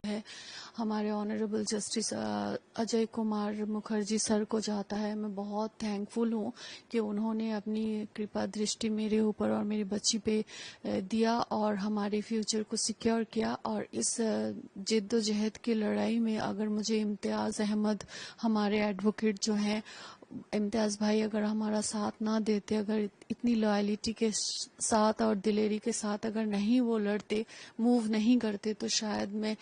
ہے ہمارے honourable justice Ajay Kumar Mukherjee سر کو جاتا ہے. میں بہت تھینک فل ہوں کہ انہوں نے اپنی کرپا درشٹی میرے اوپر اور میری بچی پہ دیا اور ہمارے فیوچر کو سیکیور کیا. اور اس جد و جہد کی لڑائی میں اگر مجھے امتیاز احمد ہمارے ایڈوکیٹ جو ہیں امتیاز بھائی اگر ہمارا ساتھ نہ دیتے, اگر اتنی لائلٹی کے ساتھ اور دلیری کے ساتھ اگر نہیں وہ لڑتے, موو نہیں کرتے, تو شاید میں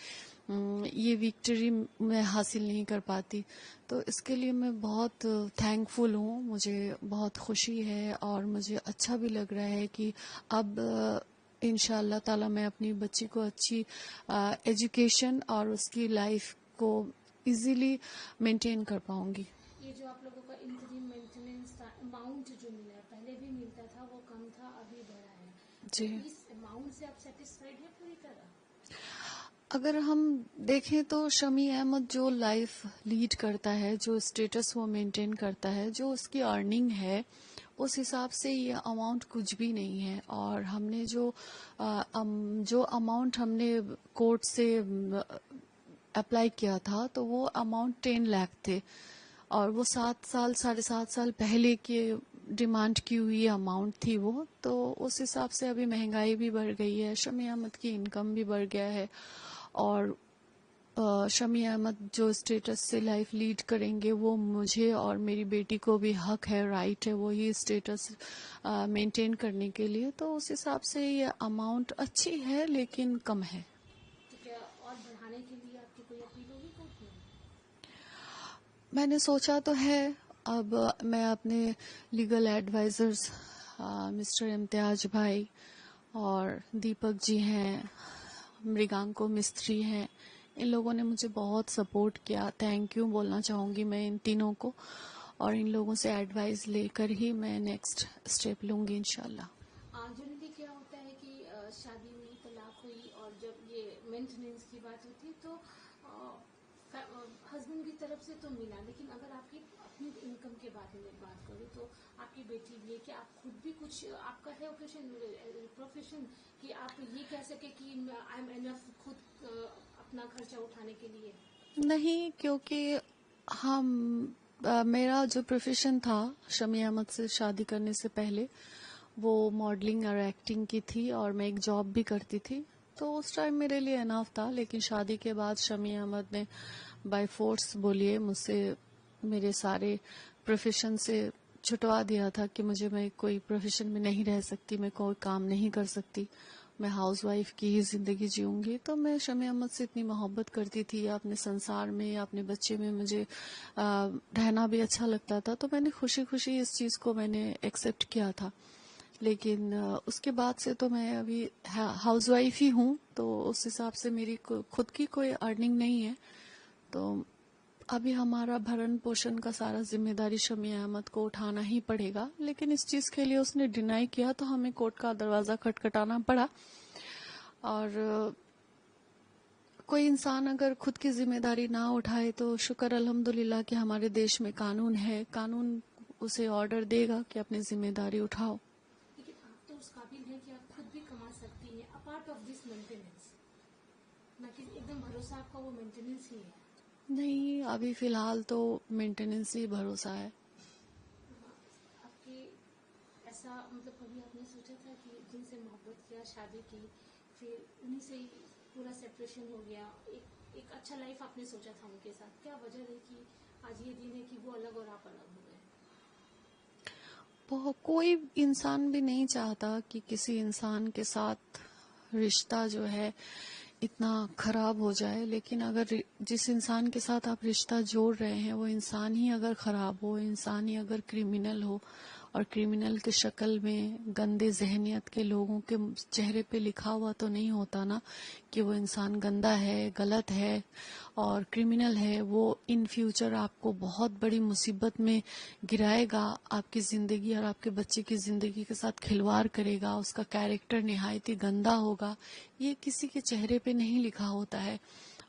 یہ وکٹری میں حاصل نہیں کر پاتی. تو اس کے لیے میں بہت تھینک فل ہوں. مجھے بہت خوشی ہے اور مجھے اچھا بھی لگ رہا ہے کہ اب انشاء اللہ تعالی میں اپنی بچی کو اچھی ایجوکیشن اور اس کی لائف کو ایزیلی مینٹین کر پاؤں گی. یہ جو آپ لوگوں کا انٹریم مینٹیننس کا اماؤنٹ جو ملا ہے, پہلے بھی ملتا تھا, وہ کم تھا, ابھی بڑھا ہے, تو جی, اس اماؤنٹ سے آپ سیٹسفائیڈ ہیں پوری طرح؟ اگر ہم دیکھیں تو شمی احمد جو لائف لیڈ کرتا ہے, جو اسٹیٹس وہ مینٹین کرتا ہے, جو اس کی ارننگ ہے, اس حساب سے یہ اماؤنٹ کچھ بھی نہیں ہے. اور ہم نے جو اماؤنٹ ہم نے کورٹ سے اپلائی کیا تھا تو وہ اماؤنٹ 10 لاکھ تھے, اور وہ 7.5 سال پہلے کے ڈیمانڈ کی ہوئی اماؤنٹ تھی وہ. تو اس حساب سے ابھی مہنگائی بھی بڑھ گئی ہے, شمی احمد کی انکم بھی بڑھ گیا ہے, اور شمی احمد جو اسٹیٹس سے لائف لیڈ کریں گے وہ مجھے اور میری بیٹی کو بھی حق ہے, رائٹ ہے وہی اسٹیٹس مینٹین کرنے کے لیے. تو اس حساب سے یہ اماؤنٹ اچھی ہے لیکن کم ہے. تو کیا اور بڑھانے کے لیے آپ کی کوئی اپیل ہوگی کورٹ میں؟ میں نے سوچا تو ہے, اب میں اپنے لیگل ایڈوائزرز مسٹر امتیاز بھائی اور دیپک جی ہیں, مریگانکو مستری ہیں, ان لوگوں نے مجھے بہت سپورٹ کیا. تھینک یو بولنا چاہوں گی میں ان تینوں کو, اور ان لوگوں سے ایڈوائز لے کر ہی میں نیکسٹ اسٹیپ لوں گی انشاءاللہ. جنرلی کیا ہوتا ہے کہ شادی ہوئی, طلاق ہوئی, اور جب یہ مینٹیننس کی بات ہوتی تو ہسبینڈ کی طرف سے تو ملا, لیکن اگر آپ کی اپنی انکم کے بارے میں بات کروں تو آپ کی بیٹی بھی ہے کہ آپ خود بھی کچھ آپ کا ہے پروفیشن کہ آپ یہ کہہ سکے کہ آئی ایم انف خود اپنا خرچہ اٹھانے کے لیے؟ نہیں, کیونکہ میرا جو پروفیشن تھا شمی احمد سے شادی کرنے سے پہلے وہ ماڈلنگ اور ایکٹنگ کی تھی, اور میں ایک جاب بھی کرتی تھی, تو اس ٹائم میرے لیے اناف تھا. لیکن شادی کے بعد شمی احمد نے بائی فورس بولیے مجھ سے میرے سارے پروفیشن سے چھٹوا دیا تھا کہ میں کوئی پروفیشن میں نہیں رہ سکتی, میں کوئی کام نہیں کر سکتی, میں ہاؤس وائف کی ہی زندگی جیوں گی. تو میں شمی احمد سے اتنی محبت کرتی تھی, یا اپنے سنسار میں یا اپنے بچے میں مجھے رہنا بھی اچھا لگتا تھا, تو میں نے خوشی خوشی اس چیز کو میں نے ایکسپٹ کیا تھا. لیکن اس کے بعد سے تو میں ابھی ہاؤس وائف ہی ہوں, تو اس حساب سے میری خود کی کوئی ارننگ نہیں ہے. تو ابھی ہمارا بھرن پوشن کا سارا ذمہ داری شمی احمد کو اٹھانا ہی پڑے گا. لیکن اس چیز کے لیے اس نے ڈینائی کیا تو ہمیں کورٹ کا دروازہ کھٹکھٹانا پڑا. اور کوئی انسان اگر خود کی ذمہ داری نہ اٹھائے تو شکر الحمدللہ کہ ہمارے دیش میں قانون ہے, قانون اسے آرڈر دے گا کہ اپنی ذمہ داری اٹھاؤ. لیکن آپ تو اس قابل ہیں کہ آپ خود بھی کما سکتی ہیں اپارٹ آف دس مینٹیننس, نہ کہ ایک دم بھروسہ آپ کا وہ مینٹیننس ہی ہے. نہیں, ابھی فی الحال تو مینٹیننس ہی بھروسہ ہے. آپ کی ایسا مطلب کبھی آپ نے سوچا تھا کہ جن سے محبت کیا, شادی کی, پھر انہیں سے ہی پورا سیپریشن ہو گیا, ایک اچھا لائف آپ نے سوچا تھا ان کے ساتھ, کیا وجہ ہے کہ آج یہ دن ہے کہ وہ الگ اور آپ الگ ہو گئے؟ کوئی انسان بھی نہیں چاہتا کہ کسی انسان کے ساتھ رشتہ جو ہے اتنا خراب ہو جائے. لیکن اگر جس انسان کے ساتھ آپ رشتہ جوڑ رہے ہیں وہ انسان ہی اگر خراب ہو, انسان ہی اگر کرمنل ہو, اور کرمنل کے شکل میں گندے ذہنیت کے لوگوں کے چہرے پہ لکھا ہوا تو نہیں ہوتا نا کہ وہ انسان گندا ہے, غلط ہے اور کرمنل ہے, وہ ان فیوچر آپ کو بہت بڑی مصیبت میں گرائے گا, آپ کی زندگی اور آپ کے بچے کی زندگی کے ساتھ کھلواڑ کرے گا, اس کا کیریکٹر نہایت ہی گندا ہوگا. یہ کسی کے چہرے پہ نہیں لکھا ہوتا ہے.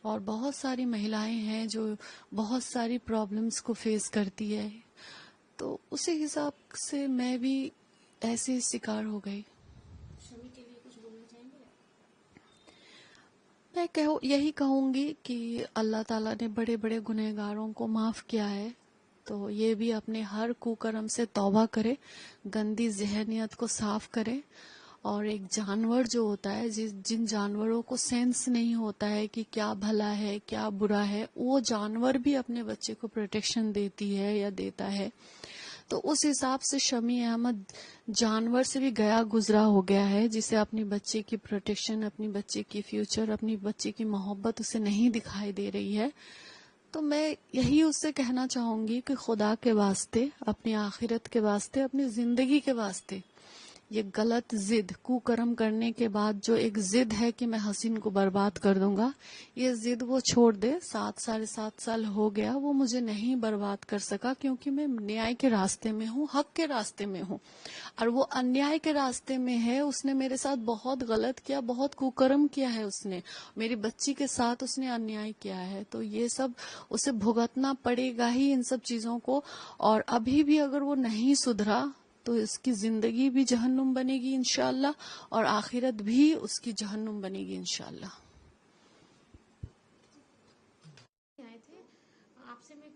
اور بہت ساری مہیلائیں ہیں جو بہت ساری پرابلمز کو فیس کرتی ہے, تو اسی حساب سے میں بھی ایسے ہی شکار ہو گئی. شمی کے لیے کچھ بولنا چاہیں گے؟ میں یہی کہوں گی کہ اللہ تعالیٰ نے بڑے بڑے گنہگاروں کو معاف کیا ہے، تو یہ بھی اپنے ہر کوکرم سے توبہ کرے، گندی ذہنیت کو صاف کرے. اور ایک جانور جو ہوتا ہے، جن جانوروں کو سینس نہیں ہوتا ہے کہ کیا بھلا ہے کیا برا ہے، وہ جانور بھی اپنے بچے کو پروٹیکشن دیتی ہے یا دیتا ہے. تو اس حساب سے شمی احمد جانور سے بھی گیا گزرا ہو گیا ہے، جسے اپنی بچے کی پروٹیکشن، اپنی بچے کی فیوچر، اپنی بچے کی محبت اسے نہیں دکھائی دے رہی ہے. تو میں یہی اس سے کہنا چاہوں گی کہ خدا کے واسطے، اپنی آخرت کے واسطے، اپنی زندگی کے واسطے، یہ غلط ضد، کوکرم کرنے کے بعد جو ایک ضد ہے کہ میں حسین کو برباد کر دوں گا، یہ ضد وہ چھوڑ دے. 7 سال ہو گیا، وہ مجھے نہیں برباد کر سکا، کیونکہ میں نیائے کے راستے میں ہوں، حق کے راستے میں ہوں. اور وہ انیائے کے راستے میں ہے. اس نے میرے ساتھ بہت غلط کیا، بہت کوکرم کیا ہے. اس نے میری بچی کے ساتھ اس نے انیائے کیا ہے. تو یہ سب اسے بھگتنا پڑے گا ہی ان سب چیزوں کو. اور ابھی بھی اگر وہ نہیں سدھرا تو اس کی زندگی بھی جہنم بنے گی انشاءاللہ، اور آخرت بھی اس کی جہنم بنے گی انشاءاللہ. آئے تھے آپ سے میں